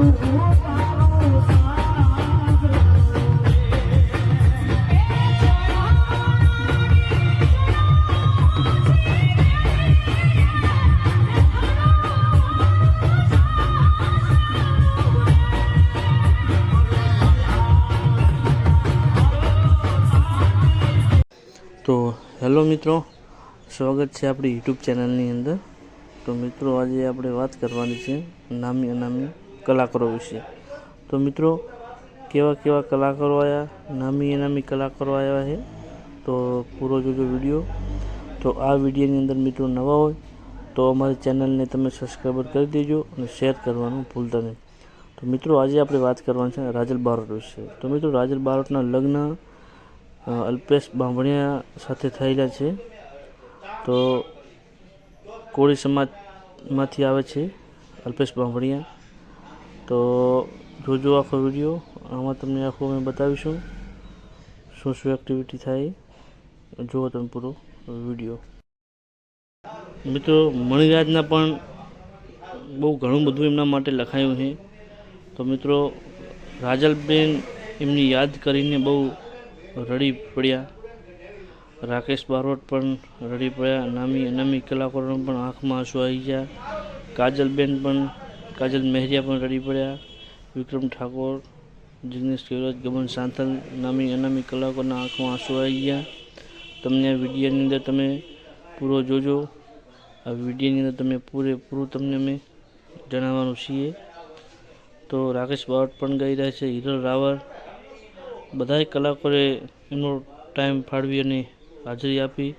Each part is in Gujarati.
તો હેલો મિત્રો, સ્વાગત છે આપણી યુટ્યુબ ચેનલની અંદર। તો મિત્રો, આજે આપણે વાત કરવાની છે નામી અનામી કલાકારો વિશે। તો મિત્રો, કેવા કેવા કલાકારો આવ્યા, નામી અનામી કલાકારો આવ્યા છે, તો પૂરો જોજો વિડીયો। તો આ વિડીયોની અંદર મિત્રો નવા હોય તો અમારી ચેનલને તમે સબસ્ક્રાઈબર કરી દેજો અને શેર કરવાનું ભૂલતા નહીં। તો મિત્રો, આજે આપણે વાત કરવાની છે રાજલ બારોટ વિશે। તો મિત્રો, રાજલ બારોટના લગ્ન અલ્પેશ બાંભણિયા સાથે થયેલા છે। તો કોળી સમાજમાંથી આવે છે અલ્પેશ બાંભણિયા। તો જોજો આખો વિડીયો, આમાં તમને આખું અમે બતાવીશું શું શું એક્ટિવિટી થાય, જુઓ તમે પૂરો વિડીયો। મિત્રો, મણિરાજના પણ બહુ ઘણું બધું એમના માટે લખાયું છે। તો મિત્રો, રાજલબેન એમની યાદ કરીને બહુ રડી પડ્યા, રાકેશ બારોટ પણ રડી પડ્યા, નામી અનામી કલાકારોને પણ આંખમાં આંસુ આવી ગયા, કાજલ મહેરિયા પણ રડી પડ્યા, વિક્રમ ઠાકોર, જિગ્નેશ કેવરાજ, ગમન સાંથલ, નામી અનામી કલાકારોના આંખમાં આંસુ આવી ગયા। તમને આ વિડીયોની અંદર તમે પૂરો જોજો, આ વિડીયોની અંદર તમે પૂરેપૂરું તમને અમે જણાવવાનું છીએ। તો રાકેશ બારોટ પણ ગાઈ રહ્યા છે, હિરલ રાવલ, બધાય કલાકારોએ એમનો ટાઈમ ફાળવી અને હાજરી આપી,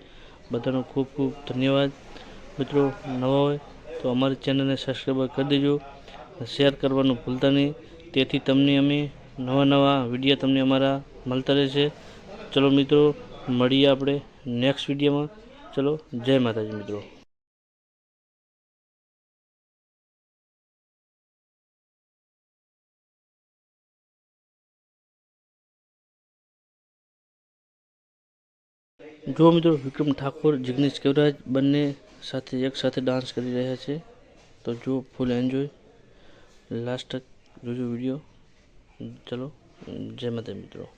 બધાનો ખૂબ ખૂબ ધન્યવાદ। મિત્રો, નવા હોય તો અમારી ચેનલને સબસ્ક્રાઈબર કરી દેજો, શેર કરવાનું ભૂલતા નહીં, તેથી તમને અમે નવા વિડીયો તમને અમારા મળતા રહેશે। ચલો મિત્રો, મળીએ આપણે નેક્સ્ટ વિડીયોમાં। ચલો, જય માતાજી મિત્રો। જો મિત્રો, વિક્રમ ઠાકોર, જિગ્નેશ કેવરાજ બંને સાથે એક સાથે ડાન્સ કરી રહ્યા છે। તો જો ફૂલ એન્જોય, લાસ્ટ તક જોજો વિડીયો। ચલો, જય માતા મિત્રો।